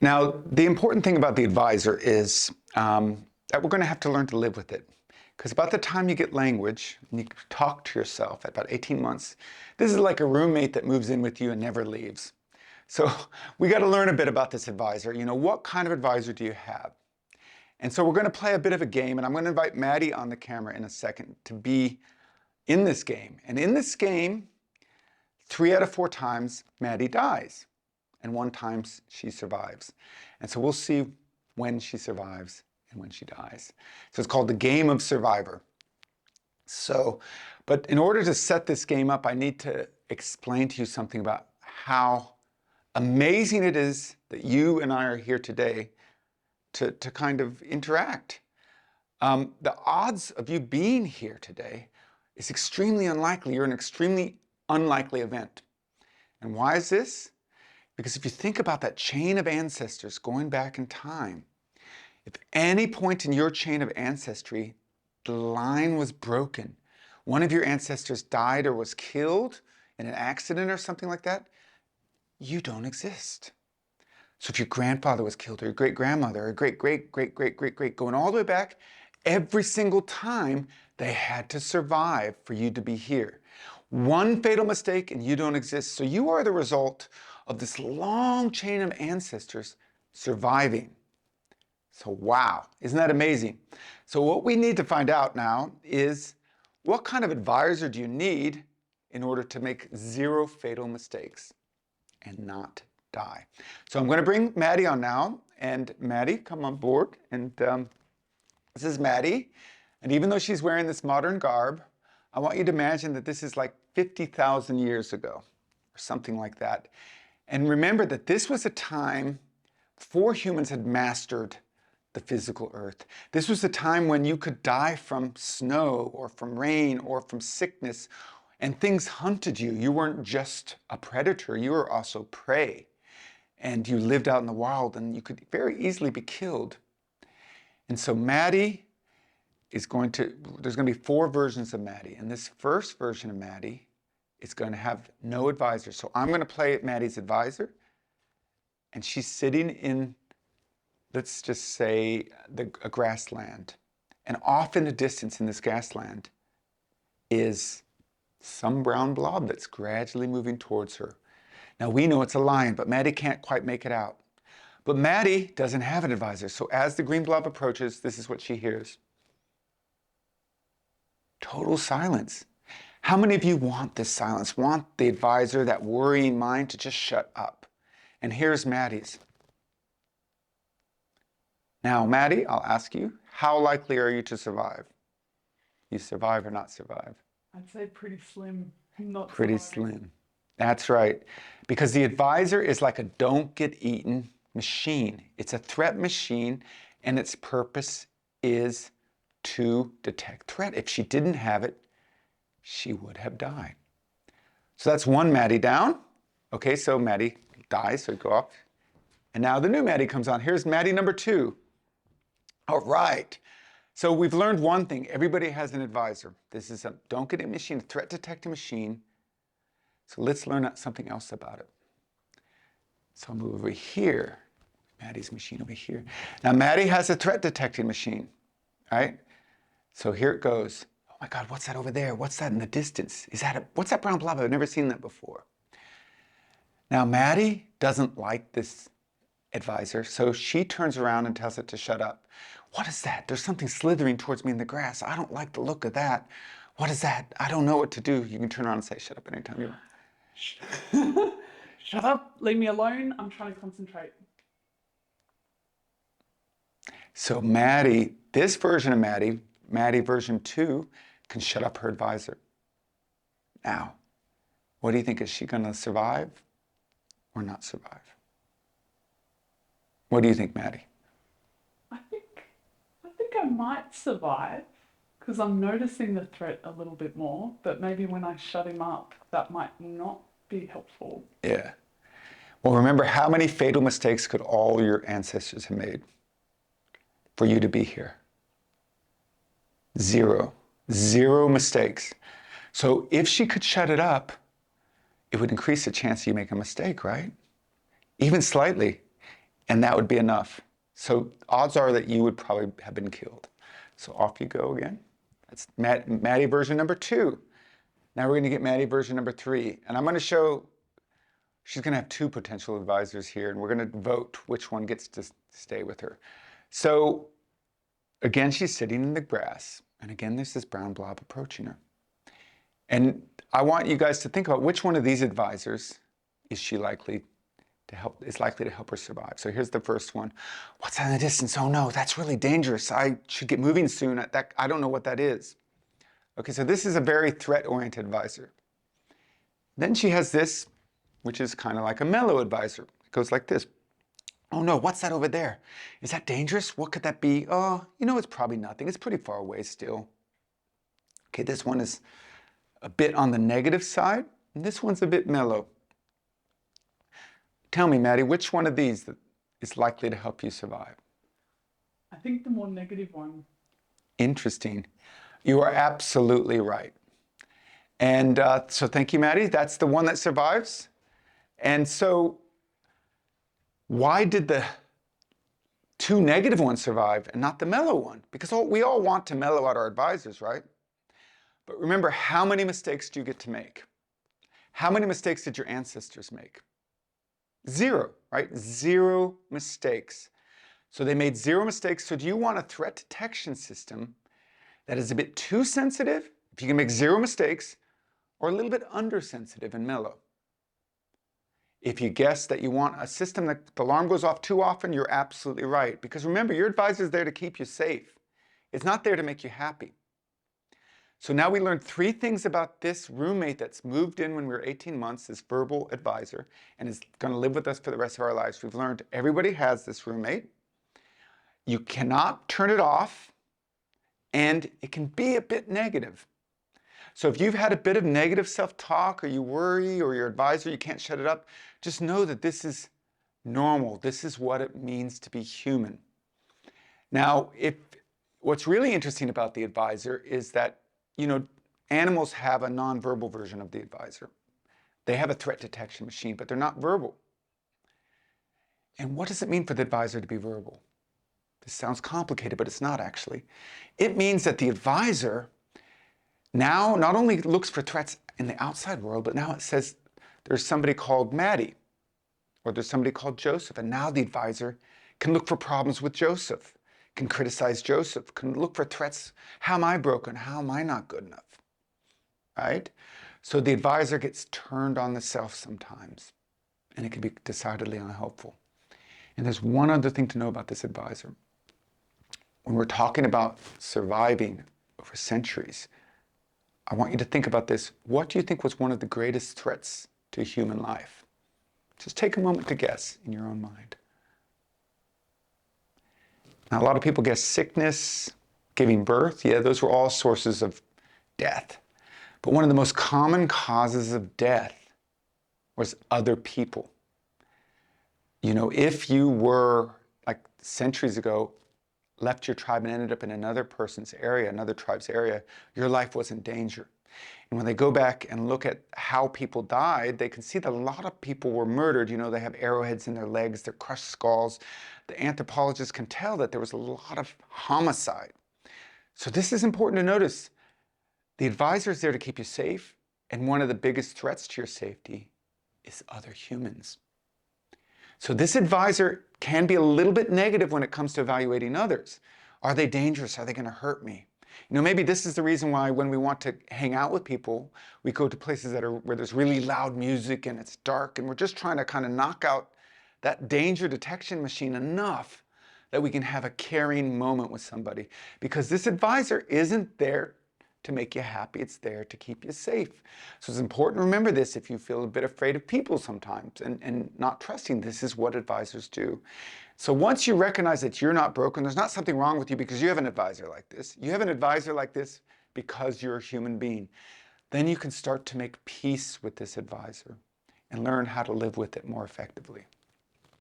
Now, the important thing about the advisor is that we're going to have to learn to live with it. Because about the time you get language, and you talk to yourself at about 18 months, this is like a roommate that moves in with you and never leaves. So we got to learn a bit about this advisor. You know, what kind of advisor do you have? And so we're going to play a bit of a game, and I'm going to invite Maddie on the camera in a second to be in this game. And in this game, 3 out of 4 times, Maddie dies, and 1 time she survives. And so we'll see when she survives and when she dies. So it's called the game of survivor. So, but in order to set this game up, I need to explain to you something about how amazing it is that you and I are here today to kind of interact. The odds of you being here today is extremely unlikely. You're an extremely unlikely event. And why is this? Because if you think about that chain of ancestors going back in time, if any point in your chain of ancestry, the line was broken, one of your ancestors died or was killed in an accident or something like that, you don't exist. So if your grandfather was killed, or your great-grandmother, or great-great-great-great-great-great, going all the way back, every single time they had to survive for you to be here. One fatal mistake and you don't exist. So you are the result of this long chain of ancestors surviving. So wow, isn't that amazing? So what we need to find out now is, what kind of advisor do you need in order to make 0 fatal mistakes and not die? So I'm going to bring Maddie on now, and Maddie, come on board. And this is Maddie, and even though she's wearing this modern garb, I want you to imagine that this is like 50,000 years ago, or something like that. And remember that this was a time before humans had mastered the physical earth. This was a time when you could die from snow, or from rain, or from sickness, and things hunted you. You weren't just a predator, you were also prey. And you lived out in the wild, and you could very easily be killed. And so Maddie is going to, there's going to be 4 versions of Maddie. And this first version of Maddie is going to have no advisor. So I'm going to play Maddie's advisor. And she's sitting in, let's just say, a grassland. And off in the distance in this grassland is some brown blob that's gradually moving towards her. Now we know it's a lion, but Maddie can't quite make it out. But Maddie doesn't have an advisor. So as the green blob approaches, this is what she hears. Total silence. How many of you want this silence? Want the advisor, that worrying mind, to just shut up? And here's Maddie's. Now, Maddie, I'll ask you, how likely are you to survive? You survive or not survive? I'd say pretty slim. Not pretty surviving. slim. That's right. Because the advisor is like a don't get eaten machine. It's a threat machine, and its purpose is to detect threat. If she didn't have it, she would have died. So that's one Maddie down. Okay, so Maddie dies, so go off. And now the new Maddie comes on. Here's Maddie number 2. All right. So we've learned one thing. Everybody has an advisor. This is a don't get eaten machine, a threat detecting machine. So let's learn something else about it. So I'll move over here. Maddie's machine over here. Now Maddie has a threat detecting machine, right? So here it goes. Oh my God, what's that over there? What's that in the distance? What's that brown blob? I've never seen that before. Now Maddie doesn't like this advisor, so she turns around and tells it to shut up. What is that? There's something slithering towards me in the grass. I don't like the look of that. What is that? I don't know what to do. You can turn around and say, shut up anytime you want. Shut up, leave me alone. I'm trying to concentrate. So Maddie, this version of Maddie, Maddie version 2, can shut up her advisor. Now, what do you think? Is she going to survive or not survive? What do you think, Maddie? I think I might survive, because I'm noticing the threat a little bit more, but maybe when I shut him up, that might not be helpful. Yeah. Well, remember, how many fatal mistakes could all your ancestors have made for you to be here? 0. 0 mistakes. So if she could shut it up, it would increase the chance you make a mistake, right? Even slightly. and that would be enough. So odds are that you would probably have been killed. So off you go again. That's Maddie version number 2. Now we're going to get Maddie version number 3. And I'm going to show, she's going to have 2 potential advisors here, and we're going to vote which one gets to stay with her. So again, she's sitting in the grass. And again, there's this brown blob approaching her. And I want you guys to think about which one of these advisors is likely to help her survive. So here's the first one. What's that in the distance? Oh no, that's really dangerous. I should get moving soon. I don't know what that is. Okay, so this is a very threat-oriented advisor. Then she has this, which is kind of like a mellow advisor. It goes like this. Oh no, what's that over there? Is that dangerous? What could that be? Oh, it's probably nothing. It's pretty far away still. Okay, this one is a bit on the negative side, and this one's a bit mellow. Tell me, Maddie, which one of these is likely to help you survive? I think the more negative one. Interesting. You are absolutely right. And so thank you, Maddie. That's the one that survives. And so why did the 2 negative ones survive and not the mellow one? Because we all want to mellow out our advisors, right? But remember, how many mistakes do you get to make? How many mistakes did your ancestors make? 0, right? 0 mistakes. So they made 0 mistakes. So do you want a threat detection system that is a bit too sensitive, if you can make 0 mistakes, or a little bit undersensitive and mellow? If you guess that you want a system that the alarm goes off too often, you're absolutely right. Because remember, your advisor is there to keep you safe. It's not there to make you happy. So now we learned 3 things about this roommate that's moved in when we were 18 months, this verbal advisor, and is going to live with us for the rest of our lives. We've learned everybody has this roommate. You cannot turn it off, and it can be a bit negative. So if you've had a bit of negative self-talk, or you worry, or your advisor, you can't shut it up, just know that this is normal. This is what it means to be human. Now, what's really interesting about the advisor is that animals have a nonverbal version of the advisor. They have a threat detection machine, but they're not verbal. And what does it mean for the advisor to be verbal? This sounds complicated, but it's not actually. It means that the advisor now not only looks for threats in the outside world, but now it says there's somebody called Maddie, or there's somebody called Joseph, and now the advisor can look for problems with Joseph, can criticize Joseph, can look for threats. How am I broken? How am I not good enough? Right? So the advisor gets turned on the self sometimes, and it can be decidedly unhelpful. And there's one other thing to know about this advisor. When we're talking about surviving over centuries, I want you to think about this. What do you think was one of the greatest threats to human life? Just take a moment to guess in your own mind. Now, a lot of people guess sickness, giving birth. Yeah, those were all sources of death. But one of the most common causes of death was other people. If you were, like centuries ago, left your tribe and ended up in another person's area, another tribe's area, your life was in danger. And when they go back and look at how people died, they can see that a lot of people were murdered. They have arrowheads in their legs, their crushed skulls. The anthropologists can tell that there was a lot of homicide. So this is important to notice. The advisor is there to keep you safe, and one of the biggest threats to your safety is other humans. So this advisor can be a little bit negative when it comes to evaluating others. Are they dangerous? Are they going to hurt me? Maybe this is the reason why when we want to hang out with people, we go to places where there's really loud music and it's dark, and we're just trying to kind of knock out that danger detection machine enough that we can have a caring moment with somebody. Because this advisor isn't there to make you happy. It's there to keep you safe. So it's important to remember this if you feel a bit afraid of people sometimes and not trusting. This is what advisors do. So once you recognize that you're not broken, there's not something wrong with you because you have an advisor like this. You have an advisor like this because you're a human being. Then you can start to make peace with this advisor and learn how to live with it more effectively.